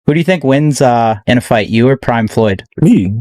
Who do you think wins in a fight, you or Prime Floyd? Me.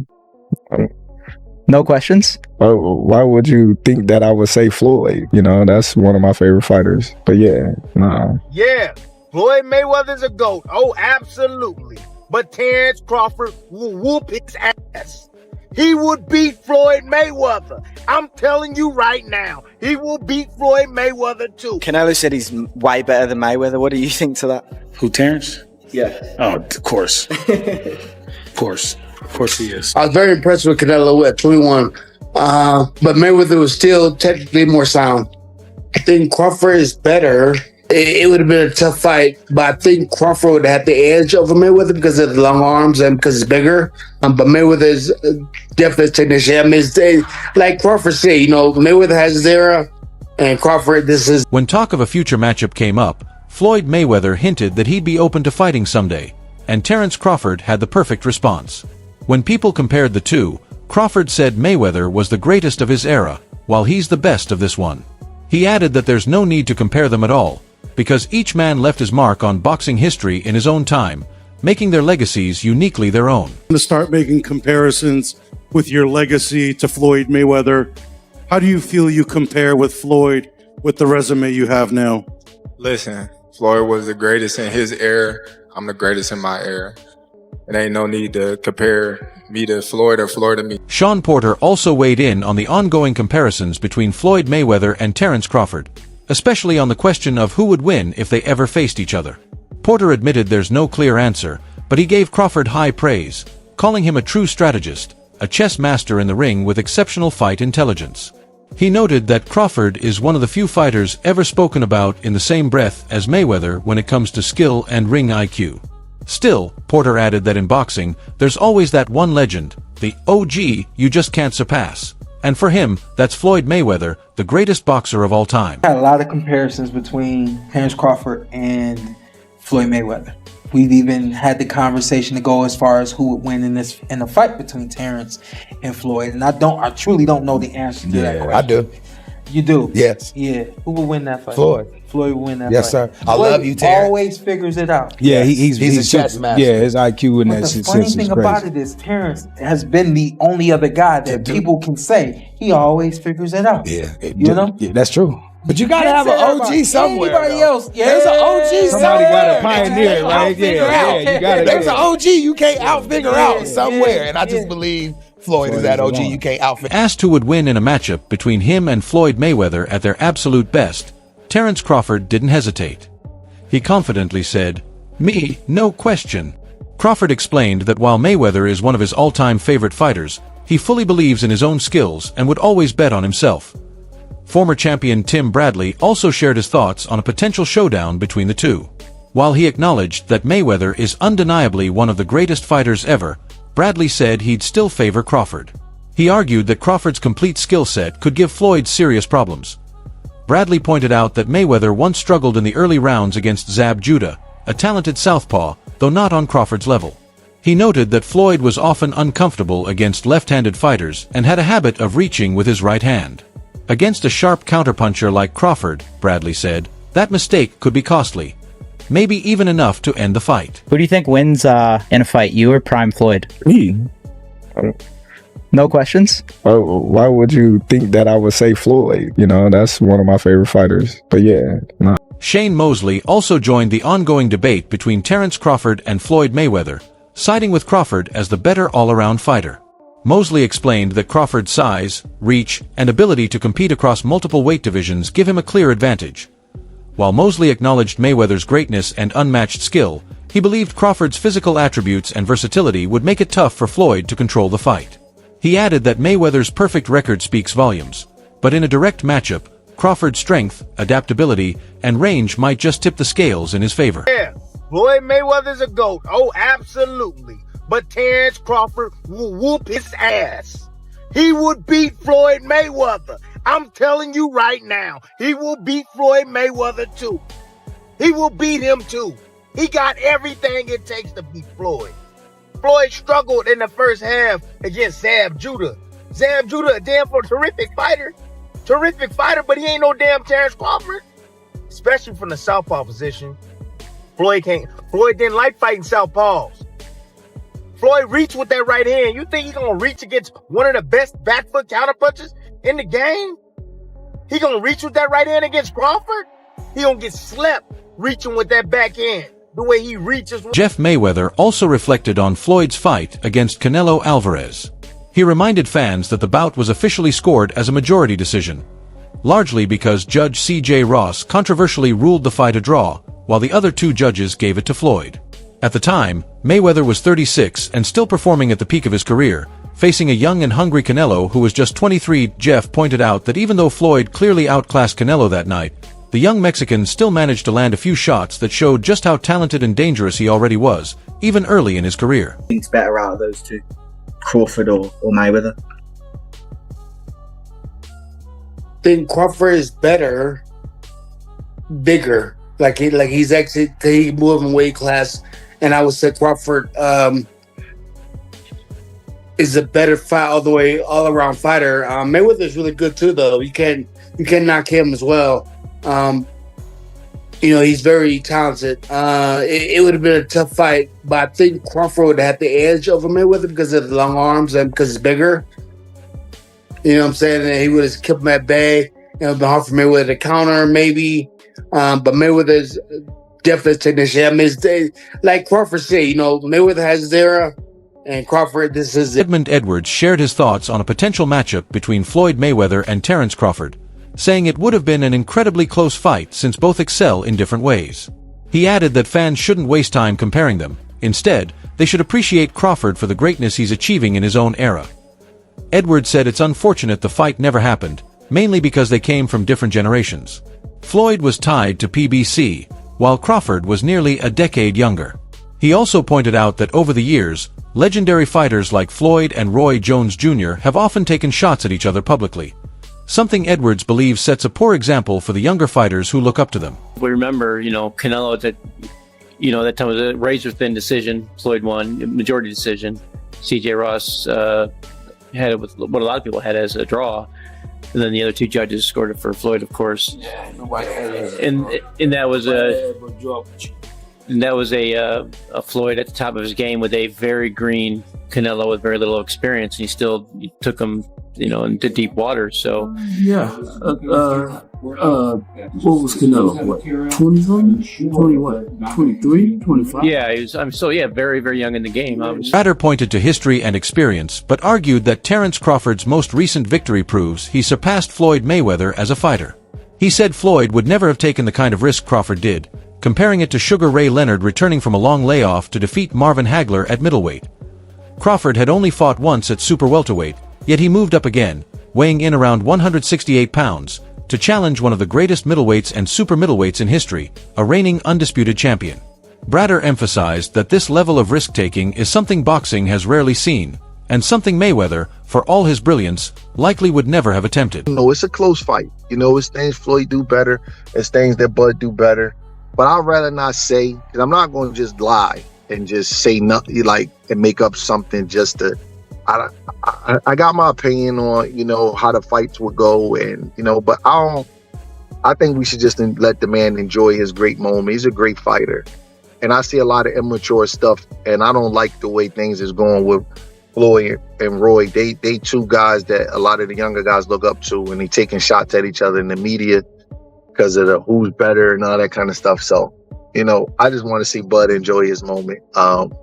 No questions? Why would you think that I would say Floyd? You know, that's one of my favorite fighters. But yeah, nah. Yeah, Floyd Mayweather's a GOAT. Oh, absolutely. But Terence Crawford will whoop his ass. He would beat Floyd Mayweather. I'm telling you right now, he will beat Floyd Mayweather too. Canelo said he's way better than Mayweather. What do you think to that? Who, Terence? Yeah. Oh, of course. Of course he is. I was very impressed with Canelo at 21. But Mayweather was still technically more sound. I think Crawford is better. It would have been a tough fight, but I think Crawford would have the edge over Mayweather because of the long arms and because it's bigger. But Mayweather is definitely a technician. I mean, like Crawford said, you know, Mayweather has his era, and Crawford, this is... When talk of a future matchup came up, Floyd Mayweather hinted that he'd be open to fighting someday, and Terence Crawford had the perfect response. When people compared the two, Crawford said Mayweather was the greatest of his era, while he's the best of this one. He added that there's no need to compare them at all, because each man left his mark on boxing history in his own time, making their legacies uniquely their own. To start making comparisons with your legacy to Floyd Mayweather, how do you feel you compare with Floyd with the resume you have now? Listen, Floyd was the greatest in his era. I'm the greatest in my era. It ain't no need to compare me to Floyd or Floyd to me. Sean Porter also weighed in on the ongoing comparisons between Floyd Mayweather and Terence Crawford, especially on the question of who would win if they ever faced each other. Porter admitted there's no clear answer, but he gave Crawford high praise, calling him a true strategist, a chess master in the ring with exceptional fight intelligence. He noted that Crawford is one of the few fighters ever spoken about in the same breath as Mayweather when it comes to skill and ring IQ. Still, Porter added that in boxing, there's always that one legend, the OG you just can't surpass. And for him, that's Floyd Mayweather, the greatest boxer of all time. Had a lot of comparisons between Terence Crawford and Floyd Mayweather. We've even had the conversation to go as far as who would win in a fight between Terence and Floyd. And I truly don't know the answer to that question. I do. You do? Yes. Yeah. Who will win that fight? Floyd. Floyd will win that yes, fight. Yes, sir. I love you, Terence. Always figures it out. Yeah, yes. he's a chess master. Yeah, his IQ in that shit. The funny thing about it is Terence has been the only other guy that people can say he always figures it out. Yeah. You know? Yeah, that's true. But you gotta have an OG somewhere. Anybody else? Yeah. There's an OG Somebody somewhere. got to pioneer it, right? Yeah, you got it. There's an OG you can't outfigure out somewhere. And I just believe Floyd is that OG you can't outfigure. Asked who would win in a matchup between him and Floyd Mayweather at their absolute best, Terence Crawford didn't hesitate. He confidently said, "Me, no question." Crawford explained that while Mayweather is one of his all-time favorite fighters, he fully believes in his own skills and would always bet on himself. Former champion Tim Bradley also shared his thoughts on a potential showdown between the two. While he acknowledged that Mayweather is undeniably one of the greatest fighters ever, Bradley said he'd still favor Crawford. He argued that Crawford's complete skill set could give Floyd serious problems. Bradley pointed out that Mayweather once struggled in the early rounds against Zab Judah, a talented southpaw, though not on Crawford's level. He noted that Floyd was often uncomfortable against left-handed fighters and had a habit of reaching with his right hand. Against a sharp counterpuncher like Crawford, Bradley said, that mistake could be costly. Maybe even enough to end the fight. Who do you think wins in a fight, you or Prime Floyd? Me. No questions? Why would you think that I would say Floyd? You know, that's one of my favorite fighters. But yeah, nah. Shane Mosley also joined the ongoing debate between Terence Crawford and Floyd Mayweather, siding with Crawford as the better all-around fighter. Mosley explained that Crawford's size, reach, and ability to compete across multiple weight divisions give him a clear advantage. While Mosley acknowledged Mayweather's greatness and unmatched skill, he believed Crawford's physical attributes and versatility would make it tough for Floyd to control the fight. He added that Mayweather's perfect record speaks volumes, but in a direct matchup, Crawford's strength, adaptability, and range might just tip the scales in his favor. Yeah, Floyd Mayweather's a GOAT. Oh, absolutely. But Terence Crawford will whoop his ass. He would beat Floyd Mayweather. I'm telling you right now, he will beat Floyd Mayweather too. He will beat him too. He got everything it takes to beat Floyd. Floyd struggled in the first half against Zab Judah. Zab Judah, a damn terrific fighter. Terrific fighter, but he ain't no damn Terence Crawford. Especially from the southpaw position. Floyd didn't like fighting southpaws. Floyd reached with that right hand. You think he's gonna reach against one of the best back foot counterpunchers in the game? He gonna reach with that right hand against Crawford? He gonna get slept reaching with that back hand. The way he reaches. Jeff Mayweather also reflected on Floyd's fight against Canelo Alvarez. He reminded fans that the bout was officially scored as a majority decision, largely because Judge C.J. Ross controversially ruled the fight a draw, while the other two judges gave it to Floyd. At the time, Mayweather was 36 and still performing at the peak of his career, facing a young and hungry Canelo who was just 23. Jeff pointed out that even though Floyd clearly outclassed Canelo that night, the young Mexican still managed to land a few shots that showed just how talented and dangerous he already was, even early in his career. Who's better out of those two, Crawford or Mayweather? I think Crawford is better, bigger. He's actually he moved in weight class, and I would say Crawford is a better fight all around fighter. Mayweather is really good too, though. You can't knock him as well. He's very talented. It would have been a tough fight, but I think Crawford would have had the edge over Mayweather because of the long arms and because it's bigger. You know what I'm saying? And he would have kept him at bay. It would have been hard for Mayweather to counter, maybe. But Mayweather's definitely a technician. I mean, like Crawford said, Mayweather has his era, and Crawford, this is it. Edmund Edwards shared his thoughts on a potential matchup between Floyd Mayweather and Terence Crawford, saying it would have been an incredibly close fight since both excel in different ways. He added that fans shouldn't waste time comparing them. Instead, they should appreciate Crawford for the greatness he's achieving in his own era. Edwards said it's unfortunate the fight never happened, mainly because they came from different generations. Floyd was tied to PBC, while Crawford was nearly a decade younger. He also pointed out that over the years, legendary fighters like Floyd and Roy Jones Jr. have often taken shots at each other publicly, something Edwards believes sets a poor example for the younger fighters who look up to them. We remember, Canelo, that time was a razor-thin decision. Floyd won, majority decision. C.J. Ross had it with what a lot of people had as a draw. And then the other two judges scored it for Floyd, of course. And that was a Floyd at the top of his game with a very green Canelo with very little experience, and he took him, into deep water. So what was Canelo? What, 20-something? 20 what? 23? 25? Yeah, very, very young in the game. Bader pointed to history and experience, but argued that Terence Crawford's most recent victory proves he surpassed Floyd Mayweather as a fighter. He said Floyd would never have taken the kind of risk Crawford did, comparing it to Sugar Ray Leonard returning from a long layoff to defeat Marvin Hagler at middleweight. Crawford had only fought once at super welterweight, yet he moved up again, weighing in around 168 pounds, to challenge one of the greatest middleweights and super middleweights in history, a reigning undisputed champion. Brader emphasized that this level of risk-taking is something boxing has rarely seen, and something Mayweather, for all his brilliance, likely would never have attempted. No, it's a close fight. It's things Floyd do better, it's things that Bud do better. But I'd rather not say, because I'm not going to just lie and just say nothing, and make up something just to. I got my opinion on, how the fights would go, and, but I think we should just let the man enjoy his great moment. He's a great fighter. And I see a lot of immature stuff, and I don't like the way things is going with Floyd and Roy. They two guys that a lot of the younger guys look up to, and they taking shots at each other in the media because of the who's better and all that kind of stuff. So, I just want to see Bud enjoy his moment. And,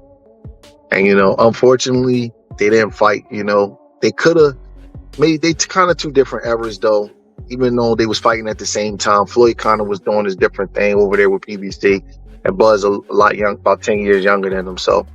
unfortunately, they didn't fight. They could have. Maybe they kind of two different eras, though. Even though they was fighting at the same time, Floyd kind of was doing his different thing over there with PBC, and Bud's a lot young, about 10 years younger than him. So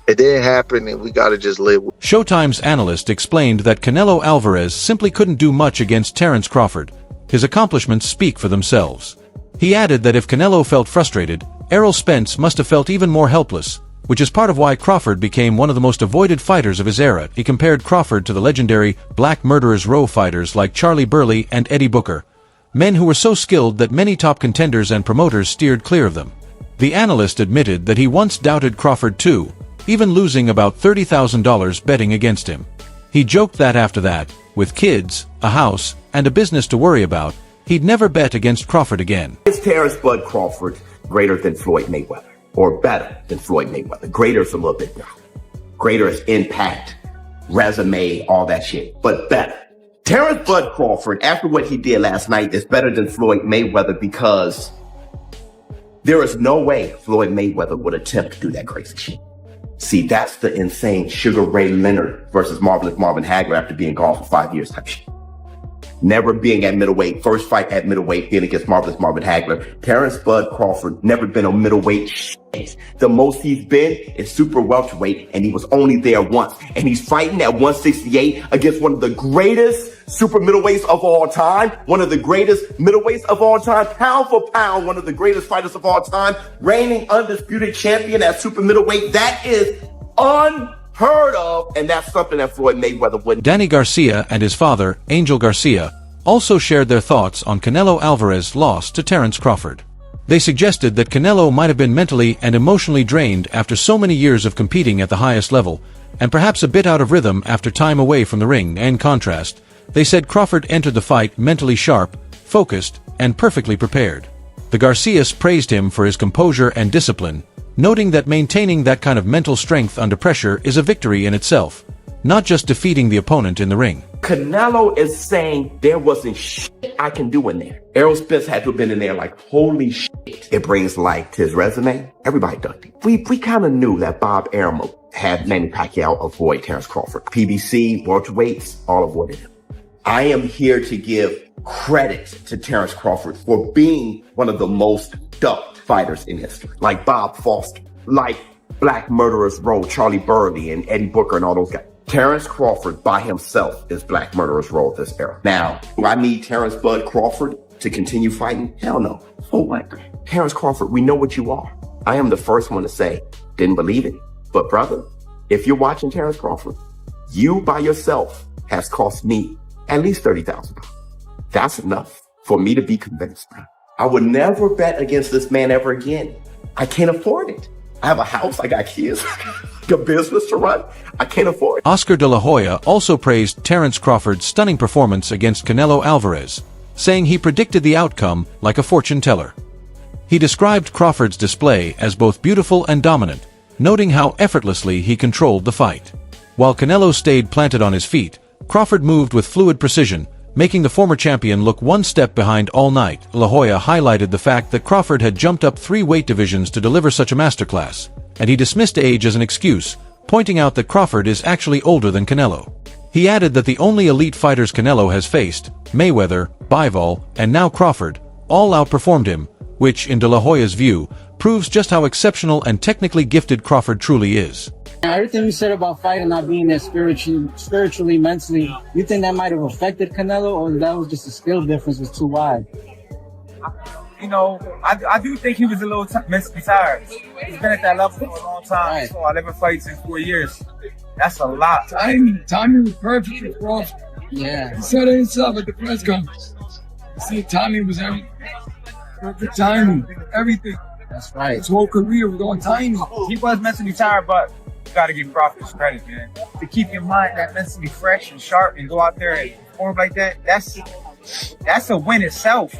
it didn't happen, and we got to just live with it. Showtime's analyst explained that Canelo Alvarez simply couldn't do much against Terence Crawford. His accomplishments speak for themselves. He added that if Canelo felt frustrated, Errol Spence must have felt even more helpless, which is part of why Crawford became one of the most avoided fighters of his era. He compared Crawford to the legendary Black Murderers Row fighters like Charlie Burley and Eddie Booker, men who were so skilled that many top contenders and promoters steered clear of them. The analyst admitted that he once doubted Crawford too, even losing about $30,000 betting against him. He joked that after that, with kids, a house, and a business to worry about, he'd never bet against Crawford again. It's Terence Bud Crawford. greater than Floyd Mayweather, or better than Floyd Mayweather. Greater is a little bit different. Greater is impact, resume, all that shit, but better. Terence Bud Crawford, after what he did last night, is better than Floyd Mayweather because there is no way Floyd Mayweather would attempt to do that crazy shit. See, that's the insane Sugar Ray Leonard versus Marvelous Marvin Hagler after being gone for 5 years type shit. Never being at middleweight, first fight at middleweight, being against Marvelous Marvin Hagler. Terence Bud Crawford never been a middleweight shit. The most he's been is super welterweight, and he was only there once. And he's fighting at 168 against one of the greatest super middleweights of all time, one of the greatest middleweights of all time, pound for pound, one of the greatest fighters of all time, reigning undisputed champion at super middleweight. That is unheard of, and that's something that Floyd Mayweather wouldn't. Danny Garcia and his father, Angel Garcia, also shared their thoughts on Canelo Alvarez's loss to Terence Crawford. They suggested that Canelo might have been mentally and emotionally drained after so many years of competing at the highest level, and perhaps a bit out of rhythm after time away from the ring. In contrast, they said Crawford entered the fight mentally sharp, focused, and perfectly prepared. The Garcias praised him for his composure and discipline, noting that maintaining that kind of mental strength under pressure is a victory in itself, not just defeating the opponent in the ring. Canelo is saying there wasn't shit I can do in there. Errol Spence had to have been in there like, holy shit. It brings light to his resume. Everybody done it. We kind of knew that Bob Arum had Manny Pacquiao avoid Terence Crawford. PBC, welterweights, all avoided him. I am here to give credit to Terence Crawford for being one of the most ducked fighters in history. Like Bob Foster, like Black Murderers Row, Charlie Burley and Eddie Booker and all those guys. Terence Crawford by himself is Black Murderers Row of this era. Now, do I need Terence Bud Crawford to continue fighting? Hell no. Oh my God. Terence Crawford, we know what you are. I am the first one to say, didn't believe it. But brother, if you're watching Terence Crawford, you by yourself has cost me at least $30,000. That's enough for me to be convinced. I would never bet against this man ever again. I can't afford it. I have a house, I got kids, a business to run. I can't afford it. Oscar de la Hoya also praised Terence Crawford's stunning performance against Canelo Alvarez, saying he predicted the outcome like a fortune teller. He described Crawford's display as both beautiful and dominant, noting how effortlessly he controlled the fight. While Canelo stayed planted on his feet, Crawford moved with fluid precision, making the former champion look one step behind all night. La Hoya highlighted the fact that Crawford had jumped up 3 weight divisions to deliver such a masterclass, and he dismissed age as an excuse, pointing out that Crawford is actually older than Canelo. He added that the only elite fighters Canelo has faced, Mayweather, Bivol, and now Crawford, all outperformed him, which, in De La Hoya's view, proves just how exceptional and technically gifted Crawford truly is. Everything you said about fighting not being there spiritually, mentally, you think that might have affected Canelo, or that was just a skill difference was too wide? You know, I do think he was a little mentally tired. He's been at that level for a long time. Right. So 11 fights in 4 years. That's a lot. Timing was perfect for Crawford. Yeah. He said it himself at the press conference. See, timing was everything. Perfect timing, everything. That's right. His whole career was on timing. He was mentally tired, but you got to give Crawford his credit, man. To keep your mind that mentally fresh and sharp and go out there and perform like that, that's a win itself.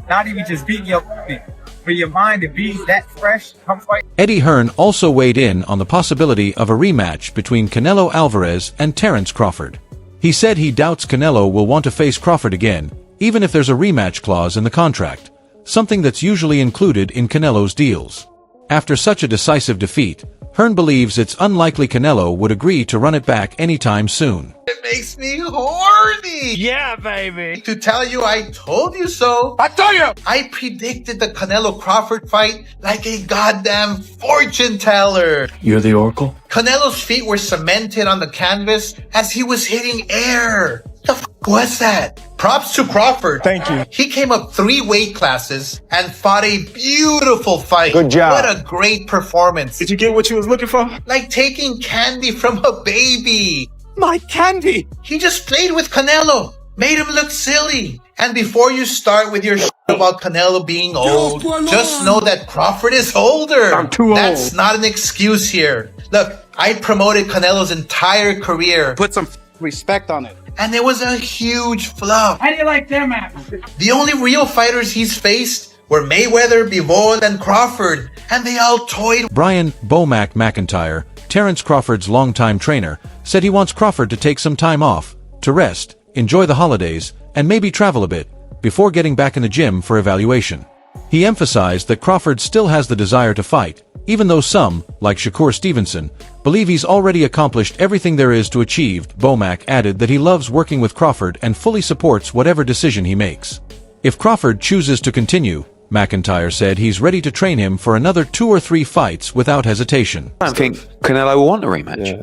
Not even just beating your opponent, but your mind to be that fresh, come fight. Eddie Hearn also weighed in on the possibility of a rematch between Canelo Alvarez and Terence Crawford. He said he doubts Canelo will want to face Crawford again, even if there's a rematch clause in the contract, something that's usually included in Canelo's deals. After such a decisive defeat, Hearn believes it's unlikely Canelo would agree to run it back anytime soon. It makes me horny. Yeah, baby. To tell you I told you so. I told you. I predicted the Canelo Crawford fight like a goddamn fortune teller. You're the Oracle? Canelo's feet were cemented on the canvas as he was hitting air. The f was that? Props to Crawford. Thank you. He came up 3 weight classes and fought a beautiful fight. Good job. What a great performance. Did you get what you was looking for? Like taking candy from a baby. My candy. He just played with Canelo, made him look silly. And before you start with your shit about Canelo being old, just know that Crawford is older. I'm too old. That's not an excuse here. Look, I promoted Canelo's entire career. Put some respect on it. And it was a huge flop. How do you like them apples? The only real fighters he's faced where Mayweather, Bivol, and Crawford, and they all toyed. Brian "Bomac" McIntyre, Terence Crawford's longtime trainer, said he wants Crawford to take some time off, to rest, enjoy the holidays, and maybe travel a bit, before getting back in the gym for evaluation. He emphasized that Crawford still has the desire to fight, even though some, like Shakur Stevenson, believe he's already accomplished everything there is to achieve. Bomac added that he loves working with Crawford and fully supports whatever decision he makes. If Crawford chooses to continue, McIntyre said he's ready to train him for another 2 or 3 fights without hesitation. I don't think Canelo will want a rematch. Yeah.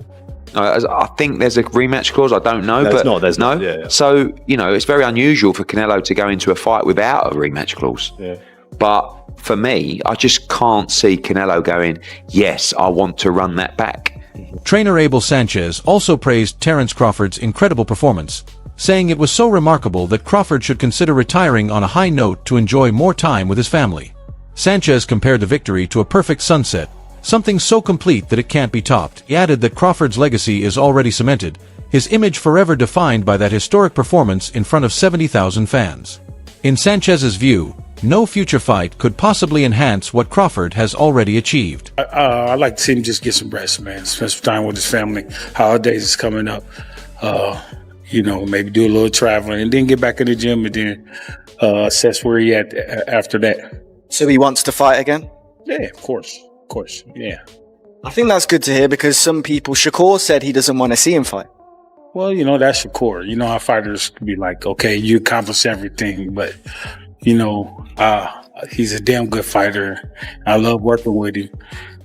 I think there's a rematch clause. I don't know, but there's not. Yeah. So, you know, it's very unusual for Canelo to go into a fight without a rematch clause. Yeah. But for me, I just can't see Canelo going, yes, I want to run that back. Trainer Abel Sanchez also praised Terence Crawford's incredible performance, saying it was so remarkable that Crawford should consider retiring on a high note to enjoy more time with his family. Sanchez compared the victory to a perfect sunset, something so complete that it can't be topped. He added that Crawford's legacy is already cemented, his image forever defined by that historic performance in front of 70,000 fans. In Sanchez's view, no future fight could possibly enhance what Crawford has already achieved. I'd like to see him just get some rest, man. Spend some time with his family. Holidays is coming up. You know, maybe do a little traveling and then get back in the gym and then assess where he at after that. So he wants to fight again? Yeah, of course. Of course, yeah. I think that's good to hear because some people, Shakur said he doesn't want to see him fight. Well, you know, that's Shakur. You know how fighters can be like, okay, you accomplish everything, but, you know, he's a damn good fighter. I love working with him.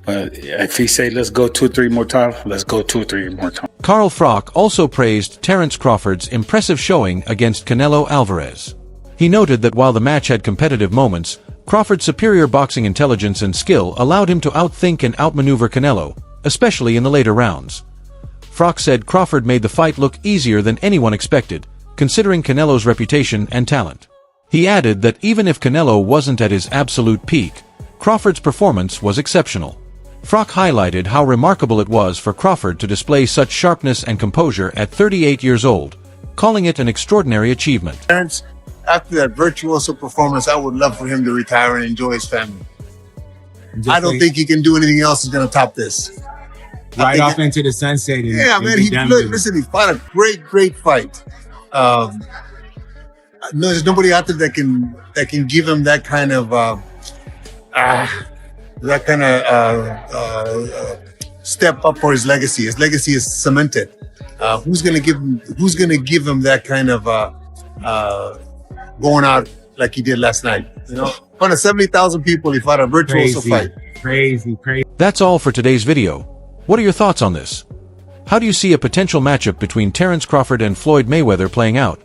But if he say, let's go 2 or 3 more times, let's go 2 or 3 more times. Carl Froch also praised Terence Crawford's impressive showing against Canelo Alvarez. He noted that while the match had competitive moments, Crawford's superior boxing intelligence and skill allowed him to outthink and outmaneuver Canelo, especially in the later rounds. Froch said Crawford made the fight look easier than anyone expected, considering Canelo's reputation and talent. He added that even if Canelo wasn't at his absolute peak, Crawford's performance was exceptional. Froch highlighted how remarkable it was for Crawford to display such sharpness and composure at 38 years old, calling it an extraordinary achievement. Terence, after that virtuoso performance, I would love for him to retire and enjoy his family. I don't think he can do anything else that's going to top this. Right off into the sunset. And, yeah, man. Listen, he fought a great fight. No, there's nobody out there that can give him that kind of step up for his legacy. His legacy is cemented. Who's gonna give him that kind of going out like he did last night? You know, in front of 70,000 people, he fought a virtuoso fight. Crazy. That's all for today's video. What are your thoughts on this? How do you see a potential matchup between Terence Crawford and Floyd Mayweather playing out?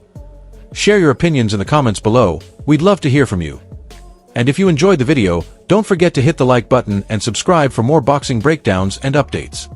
Share your opinions in the comments below. We'd love to hear from you. And if you enjoyed the video, don't forget to hit the like button and subscribe for more boxing breakdowns and updates.